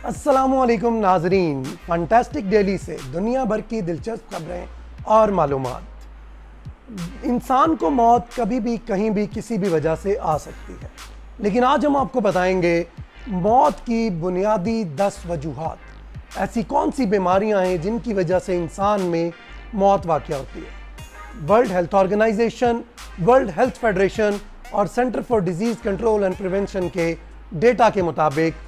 السلام علیکم ناظرین، فانٹاسٹک ڈیلی سے دنیا بھر کی دلچسپ خبریں اور معلومات۔ انسان کو موت کبھی بھی کہیں بھی کسی بھی وجہ سے آ سکتی ہے، لیکن آج ہم آپ کو بتائیں گے موت کی بنیادی 10 وجوہات۔ ایسی کون سی بیماریاں ہیں جن کی وجہ سے انسان میں موت واقع ہوتی ہے؟ World health organization, world health federation اور center for disease control and prevention کے ڈیٹا کے مطابق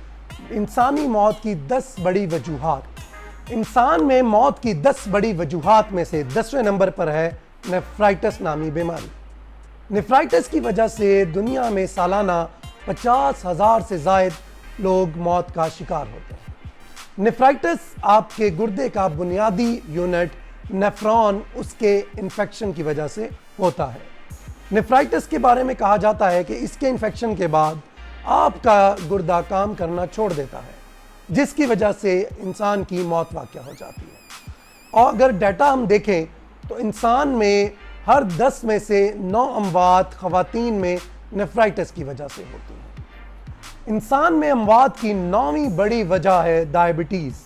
انسانی موت کی 10 بڑی وجوہات۔ انسان میں موت کی 10 بڑی وجوہات میں سے 10ویں نمبر پر ہے نیفرائٹس نامی بیماری۔ نیفرائٹس کی وجہ سے دنیا میں سالانہ 50,000 سے زائد لوگ موت کا شکار ہوتے ہیں۔ نیفرائٹس آپ کے گردے کا بنیادی یونٹ نیفرون اس کے انفیکشن کی وجہ سے ہوتا ہے۔ نیفرائٹس کے بارے میں کہا جاتا ہے کہ اس کے انفیکشن کے بعد آپ کا گردہ کام کرنا چھوڑ دیتا ہے، جس کی وجہ سے انسان کی موت واقع ہو جاتی ہے۔ اور اگر ڈیٹا ہم دیکھیں تو انسان میں ہر 10 میں سے 9 اموات خواتین میں نیفرائٹس کی وجہ سے ہوتی ہیں۔ انسان میں اموات کی 9ویں بڑی وجہ ہے ڈائبٹیز۔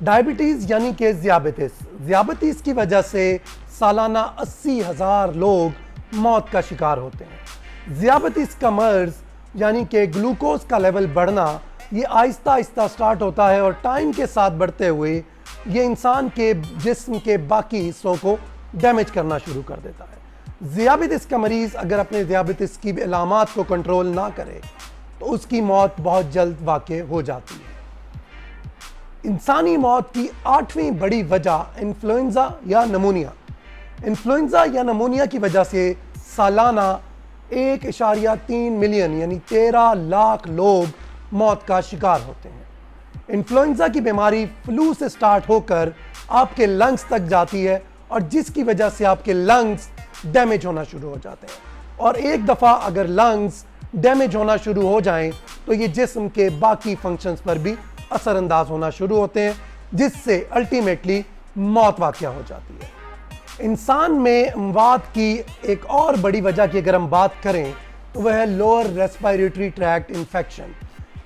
ڈائبٹیز یعنی کہ ذیابطیس کی وجہ سے سالانہ 80,000 لوگ موت کا شکار ہوتے ہیں۔ ذیابطیس کا مرض یعنی کہ گلوکوز کا لیول بڑھنا، یہ آہستہ آہستہ سٹارٹ ہوتا ہے اور ٹائم کے ساتھ بڑھتے ہوئے یہ انسان کے جسم کے باقی حصوں کو ڈیمیج کرنا شروع کر دیتا ہے۔ ذیابطیس کا مریض اگر اپنے ذیابطیس کی علامات کو کنٹرول نہ کرے تو اس کی موت بہت جلد واقع ہو جاتی ہے۔ انسانی موت کی 8ویں بڑی وجہ انفلوئنزا یا نمونیا۔ انفلوئنزا یا نمونیا کی وجہ سے سالانہ 1.3 ملین یعنی 13 لاکھ لوگ موت کا شکار ہوتے ہیں۔ انفلوئنزا کی بیماری فلو سے سٹارٹ ہو کر آپ کے لنگز تک جاتی ہے اور جس کی وجہ سے آپ کے لنگز ڈیمیج ہونا شروع ہو جاتے ہیں، اور ایک دفعہ اگر لنگز ڈیمیج ہونا شروع ہو جائیں تو یہ جسم کے باقی فنکشنز پر بھی اثر انداز ہونا شروع ہوتے ہیں، جس سے الٹیمیٹلی موت واقع ہو جاتی ہے۔ انسان میں اموات کی ایک اور بڑی وجہ کی اگر ہم بات کریں تو وہ ہے لوور ریسپائریٹری ٹریکٹ انفیکشن۔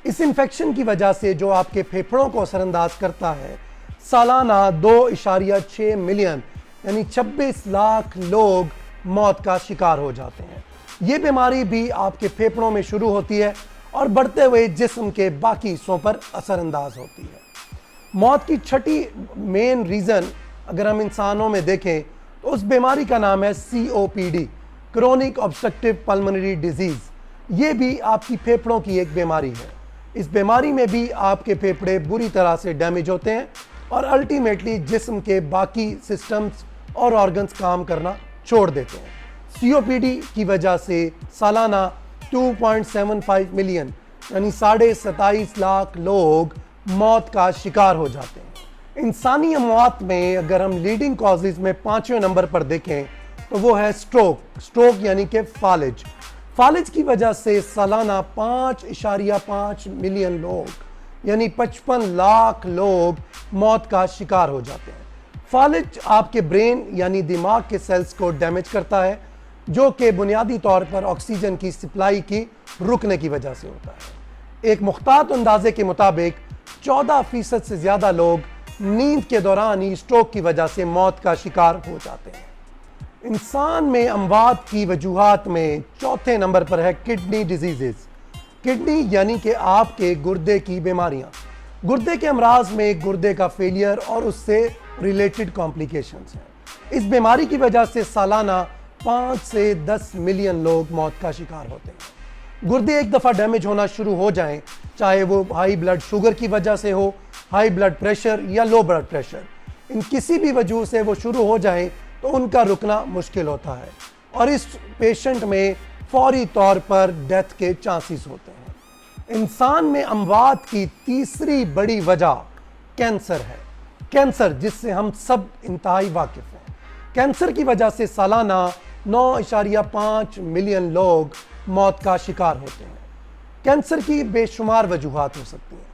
اس انفیکشن کی وجہ سے جو آپ کے پھیپھڑوں کو اثر انداز کرتا ہے، سالانہ 2.6 ملین یعنی 26 لاکھ لوگ موت کا شکار ہو جاتے ہیں۔ یہ بیماری بھی آپ کے پھیپھڑوں میں شروع ہوتی ہے اور بڑھتے ہوئے جسم کے باقی حصوں پر اثر انداز ہوتی ہے۔ موت کی 6ٹھی مین ریزن اگر ہم انسانوں میں دیکھیں تو اس بیماری کا نام ہے COPD، chronic obstructive pulmonary disease۔ یہ بھی آپ کی پھیپھڑوں کی ایک بیماری ہے۔ اس بیماری میں بھی آپ کے پھیپھڑے بری طرح سے ڈیمیج ہوتے ہیں اور الٹیمیٹلی جسم کے باقی سسٹمز اور آرگنز کام کرنا چھوڑ دیتے ہیں۔ COPD کی وجہ سے سالانہ 2.75 ملین یعنی 27.5 لاکھ لوگ موت کا شکار ہو جاتے ہیں۔ انسانی اموات میں اگر ہم لیڈنگ کازز میں 5ویں نمبر پر دیکھیں تو وہ ہے سٹروک یعنی کہ فالج کی وجہ سے سالانہ 5.5 ملین لوگ یعنی 55 لاکھ لوگ موت کا شکار ہو جاتے ہیں۔ فالج آپ کے برین یعنی دماغ کے سیلز کو ڈیمیج کرتا ہے، جو کہ بنیادی طور پر آکسیجن کی سپلائی کی رکنے کی وجہ سے ہوتا ہے۔ ایک مختلط اندازے کے مطابق 14% سے زیادہ لوگ نیند کے دوران ہی سٹروک کی وجہ سے موت کا شکار ہو جاتے ہیں۔ انسان میں اموات کی وجوہات میں 4تھے نمبر پر ہے کڈنی ڈیزیزز۔ کڈنی یعنی کہ آپ کے گردے کی بیماریاں۔ گردے کے امراض میں گردے کا فیلئر اور اس سے ریلیٹڈ کمپلیکیشنز ہیں۔ اس بیماری کی وجہ سے سالانہ 5 سے 10 ملین لوگ موت کا شکار ہوتے ہیں۔ گردے ایک دفعہ ڈیمیج ہونا شروع ہو جائیں، چاہے وہ ہائی بلڈ شوگر کی وجہ سے ہو، ہائی بلڈ پریشر یا لو بلڈ پریشر، ان کسی بھی وجہ سے وہ شروع ہو جائیں تو ان کا رکنا مشکل ہوتا ہے اور اس پیشنٹ میں فوری طور پر ڈیتھ کے چانسز ہوتے ہیں۔ انسان میں اموات کی 3ری بڑی وجہ کینسر ہے۔ کینسر جس سے ہم سب انتہائی واقف ہیں۔ کینسر کی وجہ سے سالانہ 9.5 ملین لوگ موت کا شکار ہوتے ہیں۔ کینسر کی بے شمار وجوہات ہو سکتی ہیں۔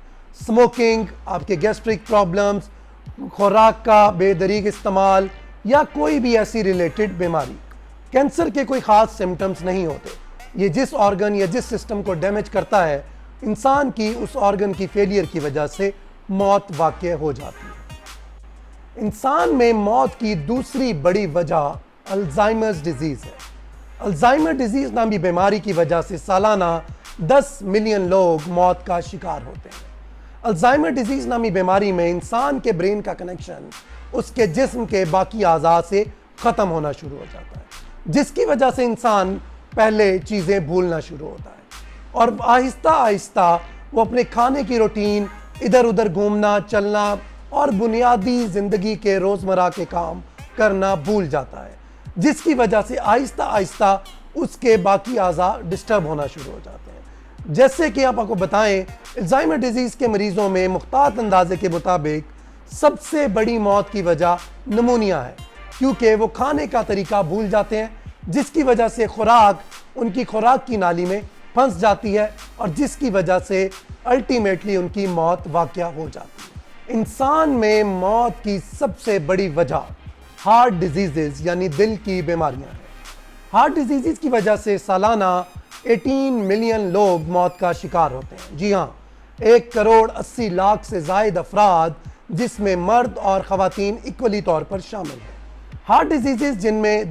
سموکنگ، آپ کے گیسٹرک پرابلمز، خوراک کا بے دریغ استعمال یا کوئی بھی ایسی ریلیٹڈ بیماری۔ کینسر کے کوئی خاص سمٹمز نہیں ہوتے، یہ جس آرگن یا جس سسٹم کو ڈیمیج کرتا ہے انسان کی اس آرگن کی فیلئر کی وجہ سے موت واقع ہو جاتی ہے۔ انسان میں موت کی دوسری بڑی وجہ الزائمرز ڈیزیز ہے۔ الزائمر ڈیزیز نامی بیماری کی وجہ سے سالانہ 10 ملین لوگ موت کا شکار ہوتے ہیں۔ الزائمر ڈیزیز نامی بیماری میں انسان کے برین کا کنیکشن اس کے جسم کے باقی اعضاء سے ختم ہونا شروع ہو جاتا ہے، جس کی وجہ سے انسان پہلے چیزیں بھولنا شروع ہوتا ہے اور آہستہ آہستہ وہ اپنے کھانے کی روٹین، ادھر ادھر گھومنا چلنا اور بنیادی زندگی کے روزمرہ کے کام کرنا بھول جاتا ہے، جس کی وجہ سے آہستہ آہستہ اس کے باقی اعضاء ڈسٹرب ہونا شروع ہو جاتے ہیں۔ جیسے کہ آپ کو بتائیں، الزائمر ڈیزیز کے مریضوں میں محتاط اندازے کے مطابق سب سے بڑی موت کی وجہ نمونیا ہے، کیونکہ وہ کھانے کا طریقہ بھول جاتے ہیں، جس کی وجہ سے ان کی خوراک کی نالی میں پھنس جاتی ہے اور جس کی وجہ سے الٹیمیٹلی ان کی موت واقع ہو جاتی ہے۔ انسان میں موت کی سب سے بڑی وجہ ہارٹ ڈیزیزز یعنی دل کی بیماریاں ہیں۔ ہارٹ ڈیزیزز کی وجہ سے سالانہ 18 ملین لوگ موت کا شکار ہوتے ہیں۔ جی ہاں، 1 کروڑ 80 لاکھ سے زائد افراد، جس میں مرد اور خواتین ایکولی طور پر شامل ہیں۔ ہارٹ ڈیزیزز جن میں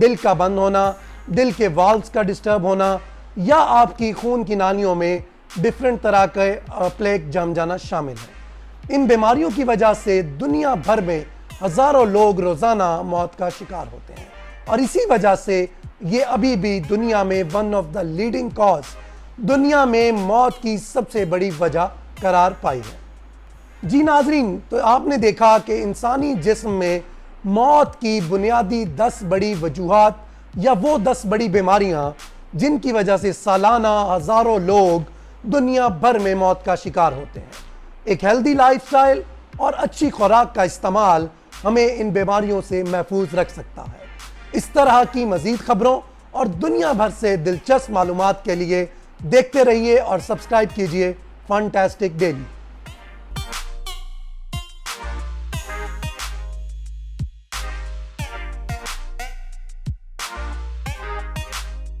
دل کا بند ہونا، دل کے والوز کا ڈسٹرب ہونا یا آپ کی خون کی نالیوں میں ڈیفرنٹ طرح کے پلیک جم جانا شامل ہے۔ ان بیماریوں کی وجہ سے دنیا بھر میں ہزاروں لوگ روزانہ موت کا شکار ہوتے ہیں اور اسی وجہ سے یہ ابھی بھی دنیا میں one of the leading cause, دنیا میں موت کی سب سے بڑی وجہ قرار پائی ہے۔ جی ناظرین، تو آپ نے دیکھا کہ انسانی جسم میں موت کی بنیادی 10 بڑی وجوہات یا وہ 10 بڑی بیماریاں جن کی وجہ سے سالانہ ہزاروں لوگ دنیا بھر میں موت کا شکار ہوتے ہیں۔ ایک ہیلدی لائف سٹائل اور اچھی خوراک کا استعمال ہمیں ان بیماریوں سے محفوظ رکھ سکتا ہے۔ اس طرح کی مزید خبروں اور دنیا بھر سے دلچسپ معلومات کے لیے دیکھتے رہیے اور سبسکرائب کیجیے فنٹاسٹک ڈیلی۔